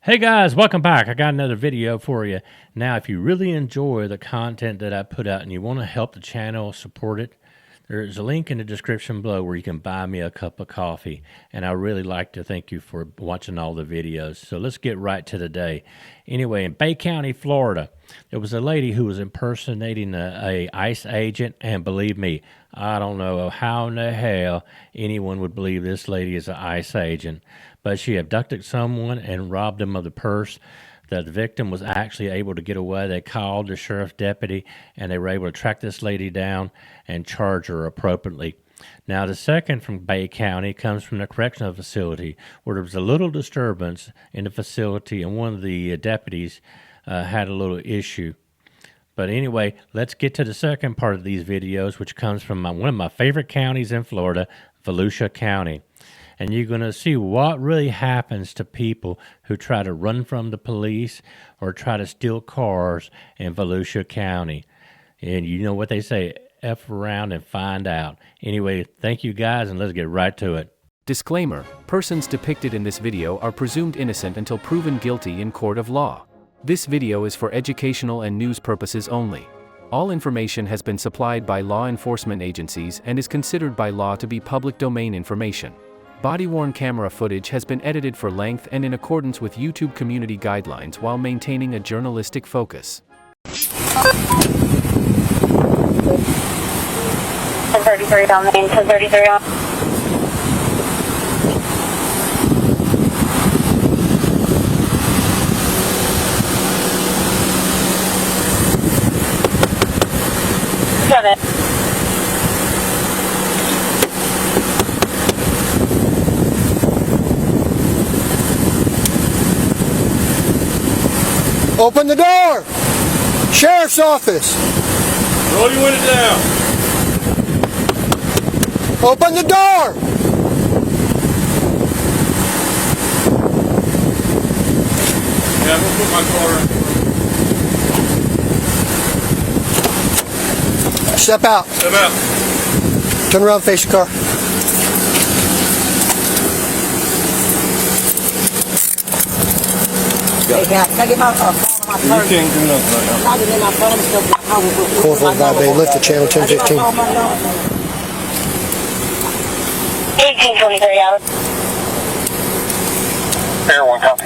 Hey guys, welcome back. I got another video for you. Now, if you really enjoy the content that I put out and you want to help the channel support it, there's a link in the description below where you can buy me a cup of coffee. And I really like to thank you for watching all the videos. So let's get right to the day. Anyway, in Bay County, Florida, there was a lady who was impersonating a ICE agent. And believe me, I don't know how in the hell anyone would believe this lady is an ICE agent. But she abducted someone and robbed them of the purse. The victim was actually able to get away. They called the sheriff's deputy, and they were able to track this lady down and charge her appropriately. Now, the second from Bay County comes from the correctional facility, where there was a little disturbance in the facility, and one of the deputies had a little issue. But anyway, let's get to the second part of these videos, which comes from one of my favorite counties in Florida, Volusia County. And you're going to see what really happens to people who try to run from the police or try to steal cars in Volusia County. And you know what they say, F around and find out. Anyway, thank you guys, and let's get right to it. Disclaimer: persons depicted in this video are presumed innocent until proven guilty in court of law. This video is for educational and news purposes only. All information has been supplied by law enforcement agencies and is considered by law to be public domain information. Body-worn camera footage has been edited for length and in accordance with YouTube community guidelines while maintaining a journalistic focus. 1033 on main, 1033 on. Got it. Open the door! Sheriff's office! Roll your window down. Open the door! Yeah, I'm gonna put my car in. Step out. Step out. Turn around, face the car. You can't do nothing right now. 445 Bay, lift to channel 1015. 1823 out. Air 1 copy.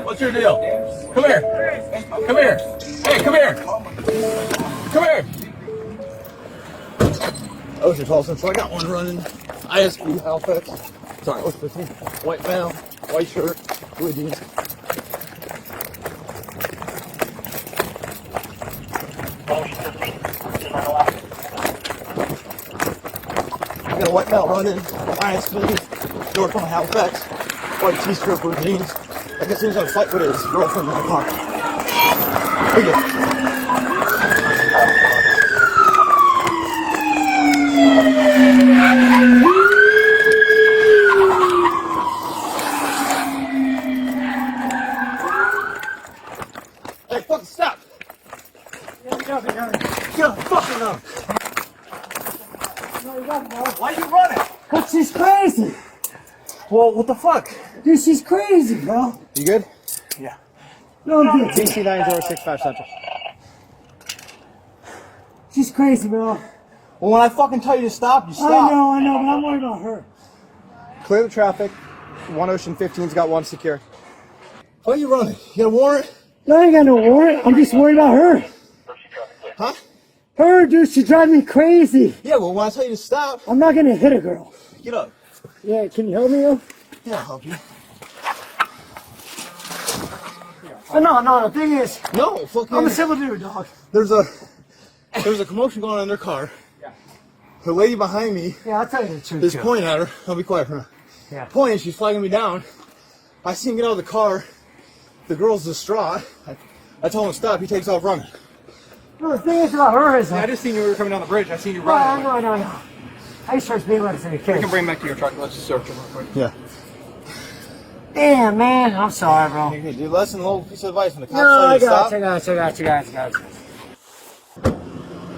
What's your deal? Come here. Come here. Hey, come here. Come here. Ocean Paulson, so I got one running. ISP Halifax. Sorry, what's 15? White male, white shirt, blue jeans. I got a white male running. ISP, North on Halifax. White t-shirt, blue jeans. I guess he's gonna fight with his girlfriend in the car. Here you go. Hey, fucking stop! Get up, fucking up! Why are you running? Cause she's crazy. Well, what the fuck? Dude, she's crazy, bro. You good? Yeah. No, I'm good. DC-9-065 Central. She's crazy, bro. Well, when I fucking tell you to stop, you stop. I know, but I'm worried about her. Clear the traffic. 1 Ocean 15's got one secure. Why are you running? You got a warrant? No, I ain't got no warrant. I'm just worried about her. Huh? Her, dude, she drives me crazy. Yeah, well, when I tell you to stop, I'm not gonna hit a girl. get up. Yeah, can you help me, though? Yeah, I'll help you. No, the thing is, No, fucking. I'm a civil dude, dog. There's a commotion going on in their car. Yeah. The lady behind me Yeah, I'll tell you the truth. is too. pointing at her. I'll be quiet for now. Yeah. Pointing, she's flagging me down. I see him get out of the car. The girl's distraught. I told him to stop. He takes off running. No, the thing is about her is, I just seen you were coming down the bridge. I seen you no, running. no. I just trust me when it's in a We case. can bring him back to your truck. Let's just search him real quick. Yeah. Damn, man, I'm sorry, bro. Hey, dude, listen, a little piece of advice when the cops No, tell I you to stop. got you.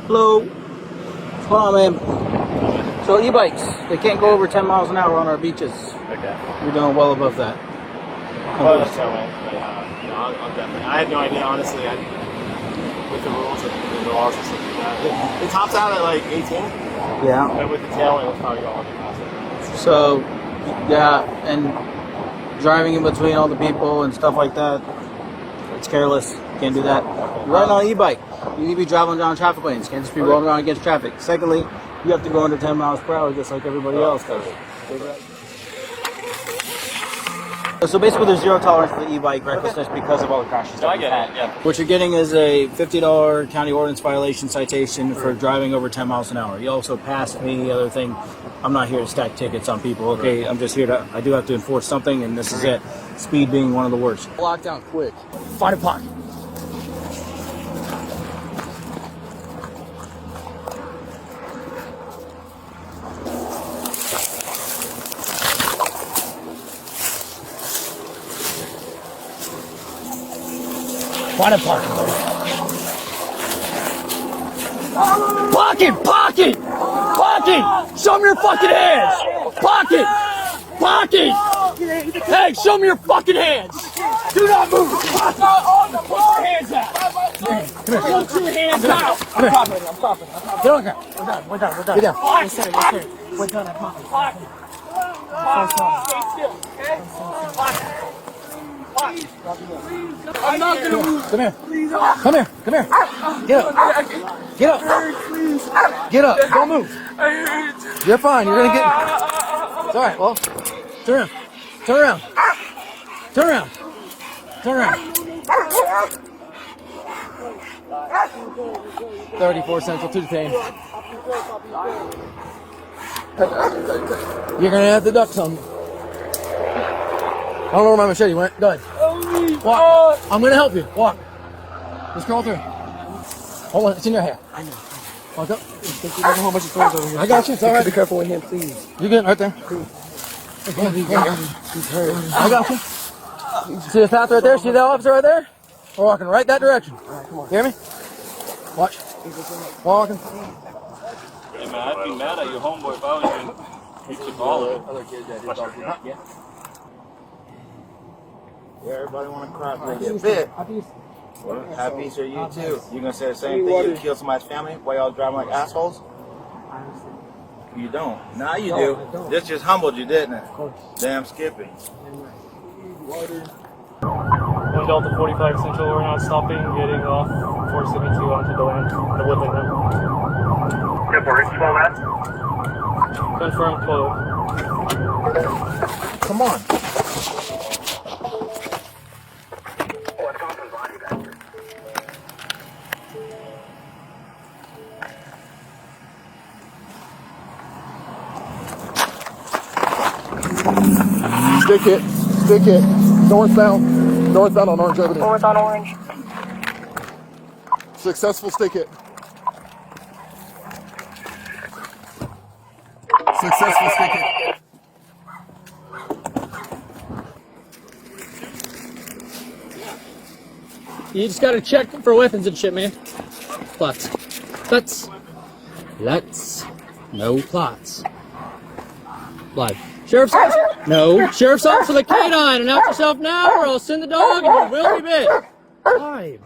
Hello. What's going on, man? So e-bikes, they can't go over 10 miles an hour on our beaches. Okay. We're doing well above that. Well, that's all right. But, I'll definitely. I had no idea, honestly. With the rules and the laws and stuff like that. It tops out at like 18. Yeah. But with the tail, it'll probably go on past it. So, yeah, and driving in between all the people and stuff like that, it's careless. Can't do that. You're riding on an e-bike. You need to be driving down traffic lanes. Can't just be rolling around against traffic. Secondly, you have to go under 10 miles per hour just like everybody else does. So basically, there's zero tolerance for the e-bike recklessness because of all the crashes. No, I get it, yeah. What you're getting is a $50 county ordinance violation citation for driving over 10 miles an hour. You also passed me. The other thing, I'm not here to stack tickets on people. Okay, I'm just here to. I do have to enforce something, and this is it. Speed being one of the worst. Lockdown quick. Find a pocket. Find a pocket. Pocket! Show me your fucking hands! Pocket! Hey, show me your fucking hands! Do not move! Put your hands out! Put your hands out! I'm stopping. Get on here. We're done. Get down. We're done. I promise. Stay still, okay? I'm not gonna move. Come here. Get up. Don't move. You're fine. You're gonna get. It's all right. Well, turn around. 34 Central to detain. You're gonna have to duck some. I don't know where my machete went. Go ahead. Walk. I'm gonna help you. Walk. Just crawl through. Hold on. It's in your hair. I know. Walk up. I got you. It's all right. Be careful with him, please. You're good. Right there. I got you. See the path right there? See that officer right there? We're walking right that direction. Hear me? Watch. Walking. Hey, man, I'd be mad at your homeboy if I was you. Hit your ball. Other kids that did all yeah. Yeah, everybody want to cry when they get bit. Well, happy for you too. You gonna say the same thing? You kill somebody's family while y'all driving like assholes? You don't. Now you do. This just humbled you, didn't it? Damn Skippy. 1 Delta 45 Central, we're not stopping, getting off 472 onto the land, the woodland now. Report 12 Confirmed 12. Come on. Stick it. Northbound on Orange Avenue. North on Orange. Successful stick hit. You just gotta check for weapons and shit, man. Plots. No plots. Live. Sheriff's officer? No. Sheriff's officer, the K-9, announce yourself now or I'll send the dog and you will be bit. Fine.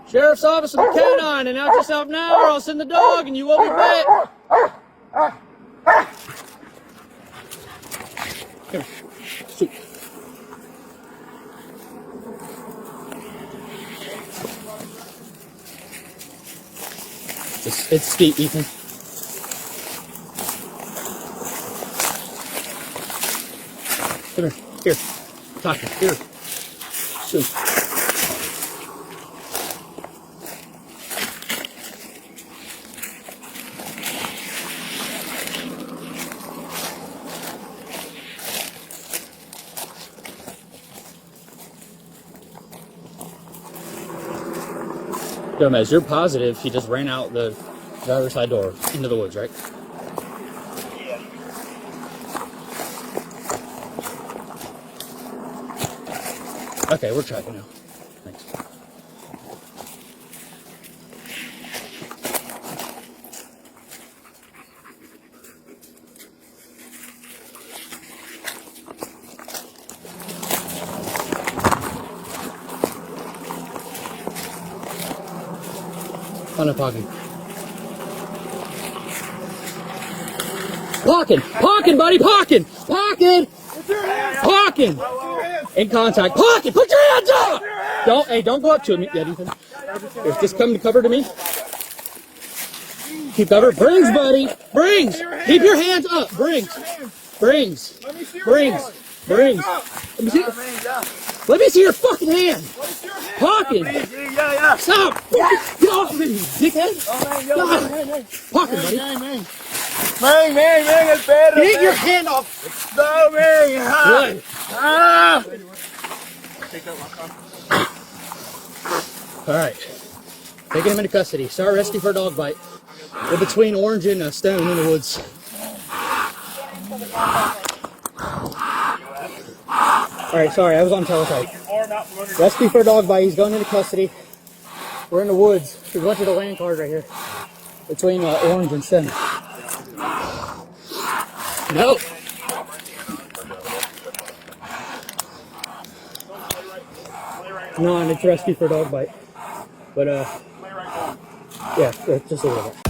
Sheriff's officer, the K-9, announce yourself now or I'll send the dog and you will be bit. Here. Shoot. It's steep, Ethan. Come here. Here. Toki. Here. Shoot. Dumbass, you're positive he just ran out the driver's side door into the woods, right? Yeah. Okay, we're tracking now. Thanks. On a parking. Parking, buddy, parking! In contact. Parking! Put your hands up! Don't go up to me yet, Ethan. If this come to cover to me. Keep cover. Brings, buddy. Brings. Keep your hands up. Brings. Let me see your fucking hand. Parking. Stop. Get off of me, dickhead. Parking, buddy. Man, it's better. Get your hand off. No, man. Good. All right. Taking him into custody. Start rescue for a dog bite. We're between Orange and Stone in the woods. All right, sorry, I was on teletype. Rescue for a dog bite. He's going into custody. We're in the woods. We went to the land card right here between Orange and Stone. No. No, and it's rescue for a dog bite. But, yeah, just a little bit.